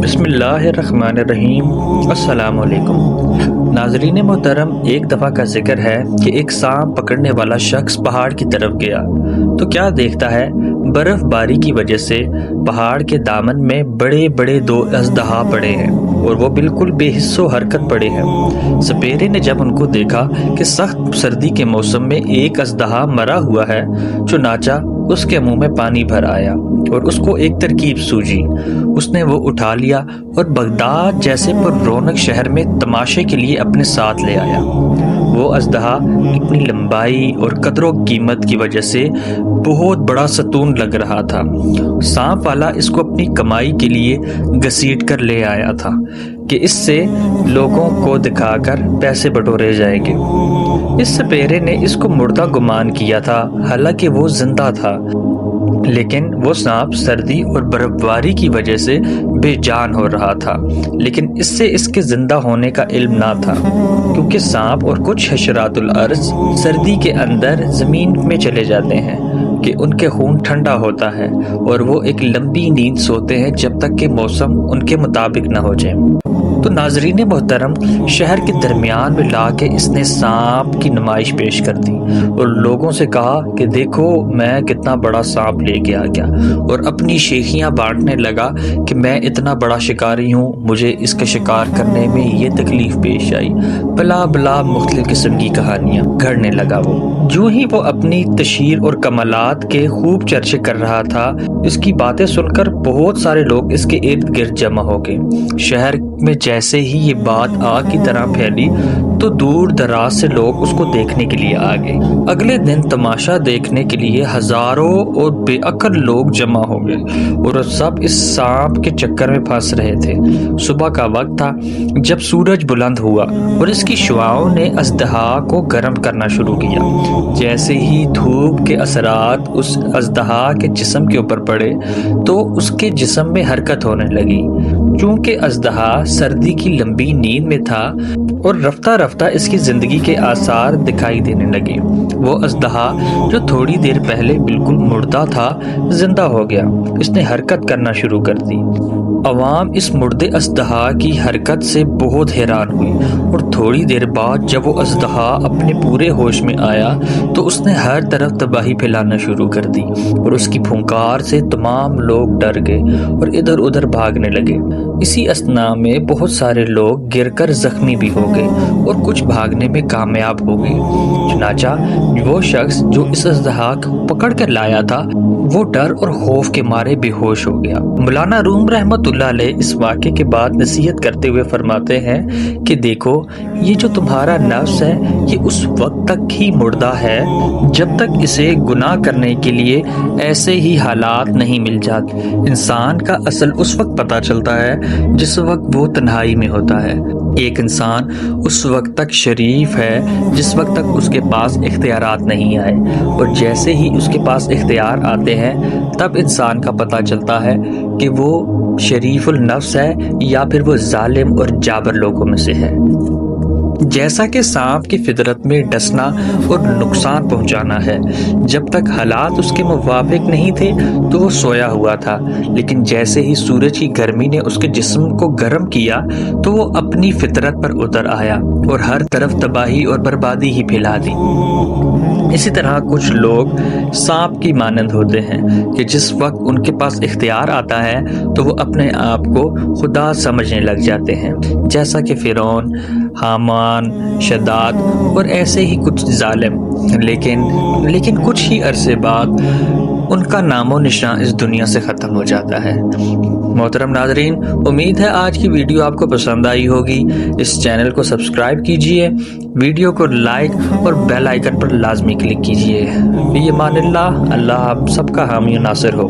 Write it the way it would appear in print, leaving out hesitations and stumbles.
بسم اللہ الرحمن الرحیم۔ السلام علیکم ناظرین محترم، ایک دفعہ کا ذکر ہے کہ ایک سانپ پکڑنے والا شخص پہاڑ کی طرف گیا تو کیا دیکھتا ہے، برف باری کی وجہ سے پہاڑ کے دامن میں بڑے بڑے دو اژدہا پڑے ہیں اور وہ بالکل بے حس و حرکت پڑے ہیں۔ سپیرے نے جب ان کو دیکھا کہ سخت سردی کے موسم میں ایک اژدہا مرا ہوا ہے، چنانچہ اس کے منہ میں پانی بھر آیا اور اس کو ایک ترکیب سوجی۔ اس نے وہ اٹھا لیا اور بغداد جیسے پر رونق شہر میں تماشے کے لیے اپنے ساتھ لے آیا۔ وہ اژدہا اپنی لمبائی اور قدر و قیمت کی وجہ سے بہت بڑا ستون لگ رہا تھا۔ سانپ والا اس کو اپنی کمائی کے لیے گھسیٹ کر لے آیا تھا کہ اس سے لوگوں کو دکھا کر پیسے بٹورے جائیں گے۔ اس سپیرے نے اس کو مردہ گمان کیا تھا، حالانکہ وہ زندہ تھا، لیکن وہ سانپ سردی اور برف باری کی وجہ سے بے جان ہو رہا تھا، لیکن اس سے اس کے زندہ ہونے کا علم نہ تھا، کیونکہ سانپ اور کچھ حشرات الارض سردی کے اندر زمین میں چلے جاتے ہیں کہ ان کے خون ٹھنڈا ہوتا ہے اور وہ ایک لمبی نیند سوتے ہیں جب تک کہ موسم ان کے مطابق نہ ہو جائے۔ تو ناظرین محترم، شہر کے درمیان میں لا کے اس نے سانپ کی نمائش پیش کر دی اور لوگوں سے کہا کہ دیکھو میں کتنا بڑا سانپ لے کے آ گیا، اور اپنی شیخیاں بانٹنے لگا کہ میں اتنا بڑا شکاری ہوں، مجھے اس کا شکار کرنے میں یہ تکلیف پیش آئی، بلا بلا مختلف قسم کی کہانیاں گھڑنے لگا۔ وہ جو ہی وہ اپنی تشہیر اور کمالات کے خوب چرچے کر رہا تھا، اس کی باتیں سن کر بہت سارے لوگ اس کے ارد گرد جمع ہو گئے۔ شہر میں جیسے ہی یہ بات آگ کی طرح پھیلی تو دور دراز سے لوگ اس کو دیکھنے کے لیے آ گئے۔ اگلے دن تماشا دیکھنے کے لیے ہزاروں اور بے عقل لوگ جمع ہو گئے اور سب اس سانپ کے چکر میں پھنس رہے تھے۔ صبح کا وقت تھا جب سورج بلند ہوا اور اس کی شعاعوں نے اژدہا کو گرم کرنا شروع کیا۔ جیسے ہی دھوپ کے اثرات اس اژدہا کے جسم کے اوپر پڑے تو اس کے جسم میں حرکت ہونے لگی۔ چونکہ اژدہا سردی کی لمبی نیند میں تھا اور رفتہ رفتہ اس کی زندگی کے آثار دکھائی دینے لگے۔ وہ اژدہا جو تھوڑی دیر پہلے بالکل مردہ تھا، زندہ ہو گیا۔ اس نے حرکت کرنا شروع کر دی۔ عوام اس مردے اژدہا کی حرکت سے بہت حیران ہوئی، اور تھوڑی دیر بعد جب وہ اژدہا اپنے پورے ہوش میں آیا تو اس نے ہر طرف تباہی پھیلانا شروع کر دی، اور اس کی پھونکار سے تمام لوگ ڈر گئے اور ادھر ادھر بھاگنے لگے۔ اسی اثنا میں بہت سارے لوگ گر کر زخمی بھی ہو گئے اور کچھ بھاگنے میں کامیاب ہو گئے۔ چنانچہ وہ شخص جو اس اژدہا کو پکڑ کر لایا تھا، وہ ڈر اور خوف کے مارے بے ہوش ہو گیا۔ مولانا روم رحمت اللہ علیہ اس واقعے کے بعد نصیحت کرتے ہوئے فرماتے ہیں کہ دیکھو، یہ جو تمہارا نفس ہے یہ اس وقت تک ہی مردہ ہے جب تک اسے گناہ کرنے کے لیے ایسے ہی حالات نہیں مل جاتے۔ انسان کا اصل اس وقت پتہ چلتا ہے جس وقت وہ تنہائی میں ہوتا ہے۔ ایک انسان اس وقت تک شریف ہے جس وقت تک اس کے پاس اختیارات نہیں آئے، اور جیسے ہی اس کے پاس اختیار آتے ہیں تب انسان کا پتہ چلتا ہے کہ وہ شریف النفس ہے یا پھر وہ ظالم اور جابر لوگوں میں سے ہے۔ جیسا کہ سانپ کی فطرت میں ڈسنا اور نقصان پہنچانا ہے، جب تک حالات اس کے موافق نہیں تھے تو وہ سویا ہوا تھا، لیکن جیسے ہی سورج کی گرمی نے اس کے جسم کو گرم کیا تو وہ اپنی فطرت پر اتر آیا اور ہر طرف تباہی اور بربادی ہی پھیلا دی۔ اسی طرح کچھ لوگ سانپ کی مانند ہوتے ہیں کہ جس وقت ان کے پاس اختیار آتا ہے تو وہ اپنے آپ کو خدا سمجھنے لگ جاتے ہیں، جیسا کہ فرعون، حامان، شداد اور ایسے ہی کچھ ظالم، لیکن کچھ ہی عرصے بعد ان کا نام و نشان اس دنیا سے ختم ہو جاتا ہے۔ محترم ناظرین، امید ہے آج کی ویڈیو آپ کو پسند آئی ہوگی۔ اس چینل کو سبسکرائب کیجئے، ویڈیو کو لائک اور بیل آئیکن پر لازمی کلک کیجئے۔ فی امان اللہ، اللہ آپ سب کا حامی و ناصر ہو۔